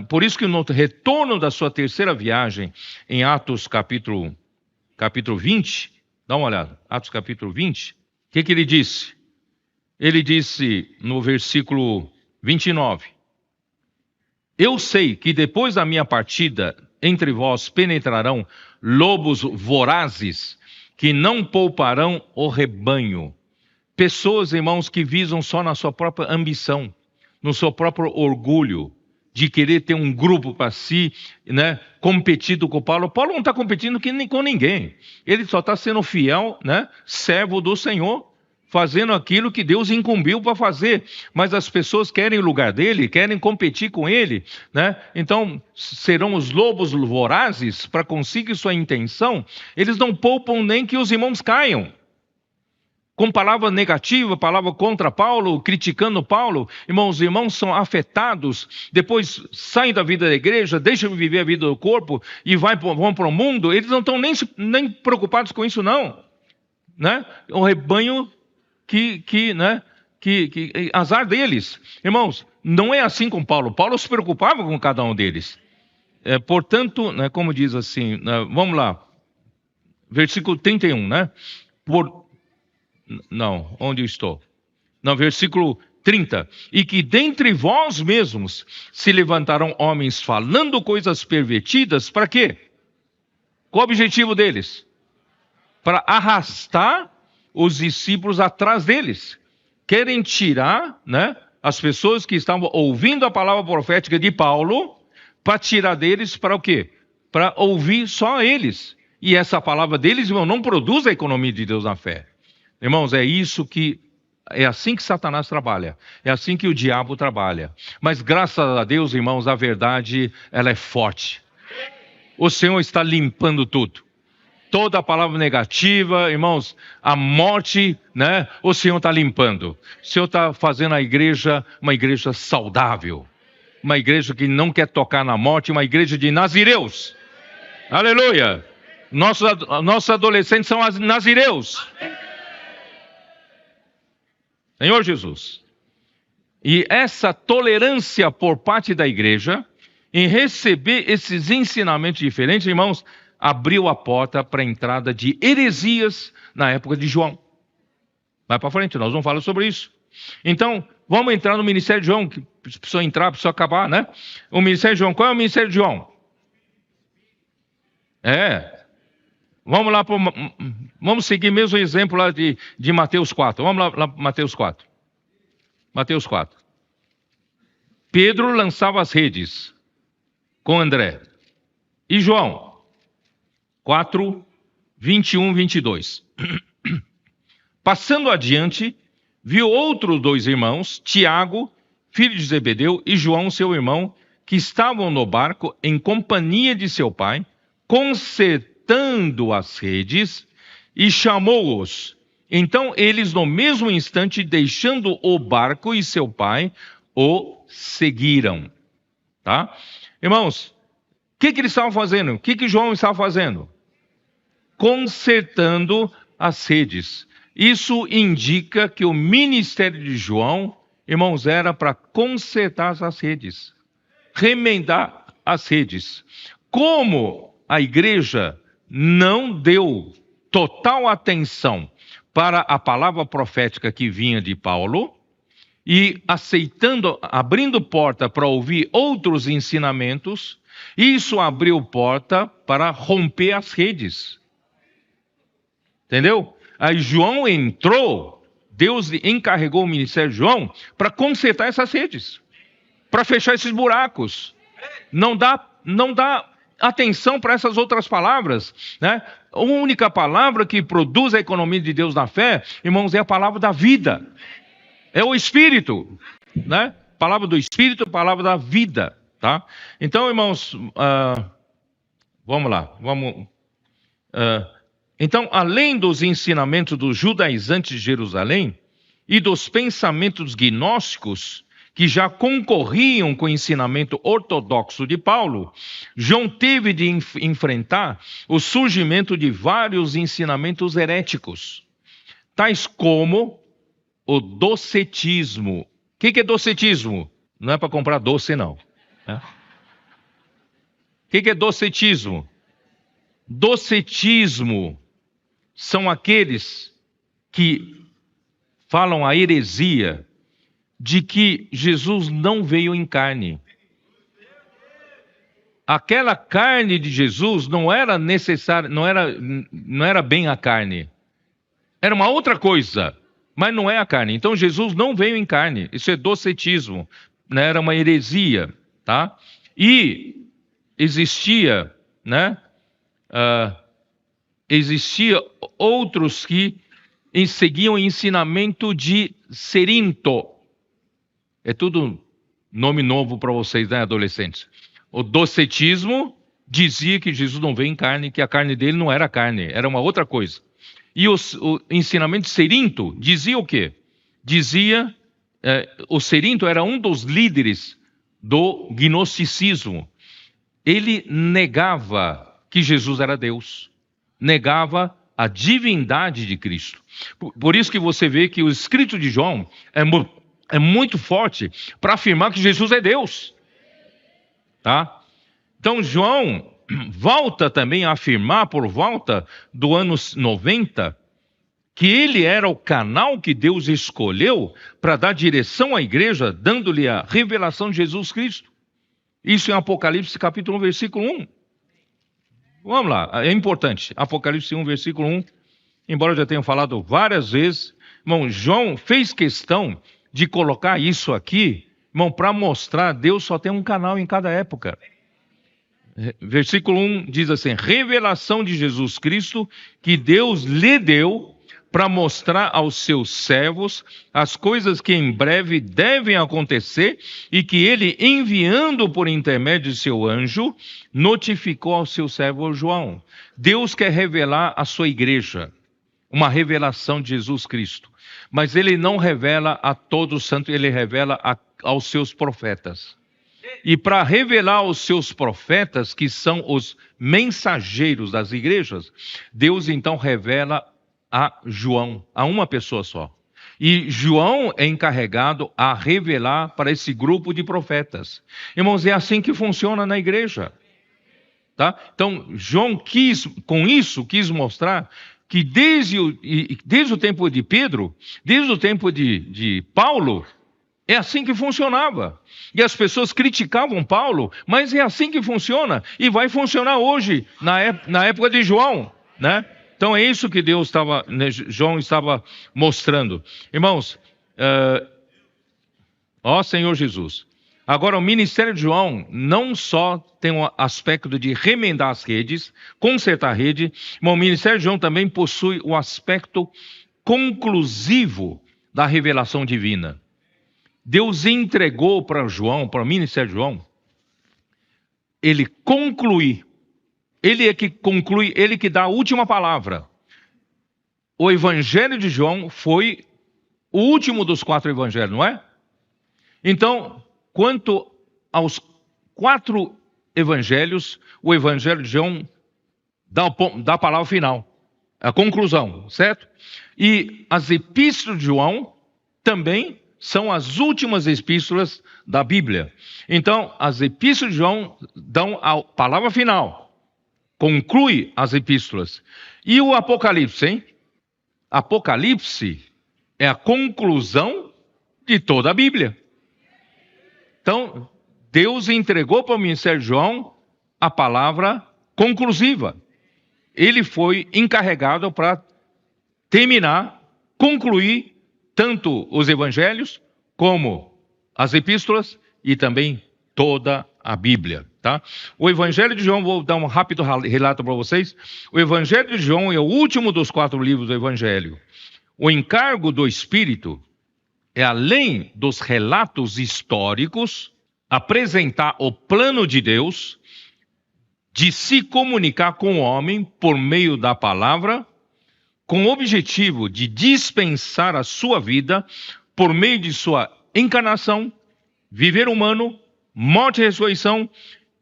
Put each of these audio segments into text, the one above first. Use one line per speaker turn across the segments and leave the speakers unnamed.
Por isso que no retorno da sua terceira viagem, em Atos capítulo 20, dá uma olhada, Atos capítulo 20, o que ele disse? Ele disse no versículo 29, eu sei que depois da minha partida, entre vós penetrarão lobos vorazes, que não pouparão o rebanho. Pessoas, irmãos, que visam só na sua própria ambição, no seu próprio orgulho, de querer ter um grupo para si, né, competindo com Paulo. Paulo não está competindo com ninguém. Ele só está sendo fiel, né, servo do Senhor, fazendo aquilo que Deus incumbiu para fazer. Mas as pessoas querem o lugar dele, querem competir com ele, né? Então, serão os lobos vorazes para conseguir sua intenção. Eles não poupam nem que os irmãos caiam. Com palavra negativa, palavra contra Paulo, criticando Paulo. Irmãos, os irmãos são afetados, depois saem da vida da igreja, deixam de viver a vida do corpo e vão para o mundo. Eles não estão nem preocupados com isso, não. Né? O rebanho né? Azar deles. Irmãos, não é assim com Paulo. Paulo se preocupava com cada um deles. Portanto, né, como diz assim, vamos lá, versículo 31, né? Onde eu estou? Versículo 30. E que dentre vós mesmos se levantarão homens falando coisas pervertidas, para quê? Qual o objetivo deles? Para arrastar os discípulos atrás deles. Querem tirar, né, as pessoas que estavam ouvindo a palavra profética de Paulo, para tirar deles para o quê? Para ouvir só eles. E essa palavra deles, irmão, não produz a economia de Deus na fé. Irmãos, é assim que Satanás trabalha, é assim que o diabo trabalha. Mas graças a Deus, irmãos, a verdade, ela é forte. O Senhor está limpando tudo. Toda a palavra negativa, irmãos, a morte, né? O Senhor está limpando. O Senhor está fazendo a igreja uma igreja saudável. Uma igreja que não quer tocar na morte, uma igreja de nazireus. Aleluia! Nossos adolescentes são nazireus. Senhor Jesus. E essa tolerância por parte da igreja, em receber esses ensinamentos diferentes, irmãos, abriu a porta para a entrada de heresias na época de João. Vai para frente, nós vamos falar sobre isso. Então, vamos entrar no ministério de João, que precisa entrar, precisa acabar, né? O ministério de João, qual é o ministério de João? Vamos lá, vamos seguir mesmo o exemplo lá de Mateus 4. Vamos lá Mateus 4. Mateus 4. Pedro lançava as redes com André. E João 4, 21, 22. Passando adiante, viu outros 2 irmãos, Tiago, filho de Zebedeu, e João, seu irmão, que estavam no barco em companhia de seu pai, consertando as redes, e chamou-os. Então eles, no mesmo instante, deixando o barco e seu pai, o seguiram. Tá? Irmãos, o que eles estavam fazendo? O que João estava fazendo? Consertando as redes. Isso indica que o ministério de João, irmãos, era para consertar as redes, remendar as redes. Como a igreja não deu total atenção para a palavra profética que vinha de Paulo, e abrindo porta para ouvir outros ensinamentos, isso abriu porta para romper as redes. Entendeu? Aí João entrou, Deus encarregou o ministério de João para consertar essas redes, para fechar esses buracos. Não dá atenção para essas outras palavras, né? A única palavra que produz a economia de Deus na fé, irmãos, é a palavra da vida. É o Espírito, né? Palavra do Espírito, palavra da vida, tá? Então, irmãos, vamos lá. Então, além dos ensinamentos dos judaizantes de Jerusalém e dos pensamentos gnósticos que já concorriam com o ensinamento ortodoxo de Paulo, João teve de enfrentar o surgimento de vários ensinamentos heréticos, tais como o docetismo. O que é docetismo? Não é para comprar doce, não. O que é docetismo? Docetismo são aqueles que falam a heresia de que Jesus não veio em carne. Aquela carne de Jesus não era necessária, não era bem a carne. Era uma outra coisa, mas não é a carne. Então Jesus não veio em carne. Isso é docetismo, né? Era uma heresia, tá? E existia, né? Existia outros que seguiam o ensinamento de Cerinto. É tudo nome novo para vocês, né, adolescentes? O docetismo dizia que Jesus não veio em carne, que a carne dele não era carne, era uma outra coisa. E o ensinamento de Cerinto dizia o quê? Dizia, o Cerinto era um dos líderes do gnosticismo. Ele negava que Jesus era Deus, negava a divindade de Cristo. Por isso que você vê que o escrito de João é muito forte para afirmar que Jesus é Deus. Tá? Então João volta também a afirmar, por volta do ano 90, que ele era o canal que Deus escolheu para dar direção à igreja, dando-lhe a revelação de Jesus Cristo. Isso em Apocalipse capítulo 1, versículo 1. Vamos lá, é importante. Apocalipse 1, versículo 1. Embora eu já tenha falado várias vezes, irmão, João fez questão de colocar isso aqui, irmão, para mostrar que Deus só tem um canal em cada época. Versículo 1 diz assim: revelação de Jesus Cristo que Deus lhe deu para mostrar aos seus servos as coisas que em breve devem acontecer e que ele, enviando por intermédio de seu anjo, notificou ao seu servo João. Deus quer revelar à sua igreja uma revelação de Jesus Cristo, mas ele não revela a todos os santos, ele revela aos seus profetas. E para revelar aos seus profetas, que são os mensageiros das igrejas, Deus então revela a João, a uma pessoa só. E João é encarregado a revelar para esse grupo de profetas. Irmãos, é assim que funciona na igreja. Tá? Então, João com isso, quis mostrar que desde o tempo de Pedro, desde o tempo de Paulo, é assim que funcionava. E as pessoas criticavam Paulo, mas é assim que funciona. E vai funcionar hoje, na época de João, né? Então é isso que João estava mostrando. Irmãos, ó Senhor Jesus. Agora, o ministério de João não só tem o aspecto de remendar as redes, consertar a rede, mas o ministério de João também possui o aspecto conclusivo da revelação divina. Deus entregou para João, para o ministério de João, ele conclui. Ele é que conclui, ele que dá a última palavra. O evangelho de João foi o último dos 4 evangelhos, não é? Então, quanto aos 4 evangelhos, o evangelho de João dá a palavra final, a conclusão, certo? E as epístolas de João também são as últimas epístolas da Bíblia. Então, as epístolas de João dão a palavra final, conclui as epístolas. E o Apocalipse, hein? Apocalipse é a conclusão de toda a Bíblia. Então, Deus entregou para o ministério de João a palavra conclusiva. Ele foi encarregado para terminar, concluir tanto os evangelhos como as epístolas e também toda a Bíblia, tá? O evangelho de João, vou dar um rápido relato para vocês. O evangelho de João é o último dos 4 livros do evangelho. O encargo do Espírito é, além dos relatos históricos, apresentar o plano de Deus de se comunicar com o homem por meio da palavra, com o objetivo de dispensar a sua vida por meio de sua encarnação, viver humano, morte e ressurreição,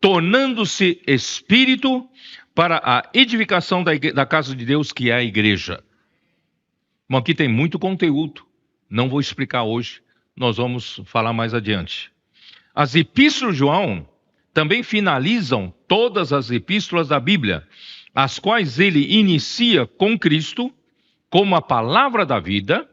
tornando-se espírito para a edificação da casa de Deus, que é a igreja. Bom, aqui tem muito conteúdo, não vou explicar hoje, nós vamos falar mais adiante. As epístolas de João também finalizam todas as epístolas da Bíblia, as quais ele inicia com Cristo como a palavra da vida,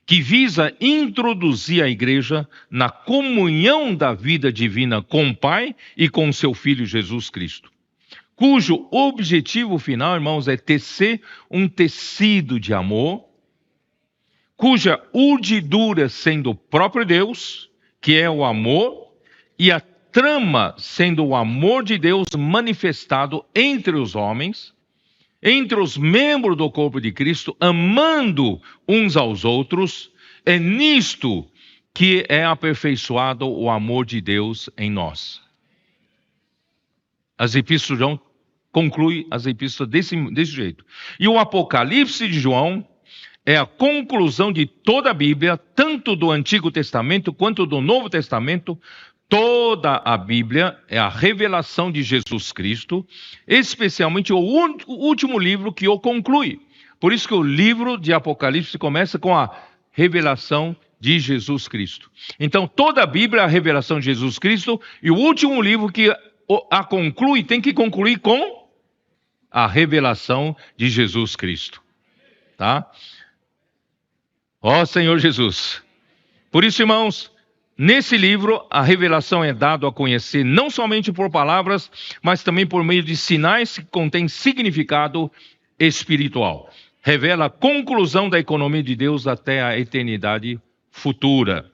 que visa introduzir a igreja na comunhão da vida divina com o Pai e com seu Filho Jesus Cristo, cujo objetivo final, irmãos, é tecer um tecido de amor, cuja urdidura sendo o próprio Deus, que é o amor, e a trama sendo o amor de Deus manifestado entre os homens, entre os membros do corpo de Cristo, amando uns aos outros. É nisto que é aperfeiçoado o amor de Deus em nós. As epístolas de João concluem as epístolas desse jeito. E o Apocalipse de João é a conclusão de toda a Bíblia, tanto do Antigo Testamento quanto do Novo Testamento. Toda a Bíblia é a revelação de Jesus Cristo, especialmente o último livro que o conclui. Por isso que o livro de Apocalipse começa com a revelação de Jesus Cristo. Então, toda a Bíblia é a revelação de Jesus Cristo, e o último livro que a conclui tem que concluir com a revelação de Jesus Cristo. Tá? Ó Senhor Jesus. Por isso, irmãos, nesse livro, a revelação é dada a conhecer não somente por palavras, mas também por meio de sinais que contêm significado espiritual. Revela a conclusão da economia de Deus até a eternidade futura.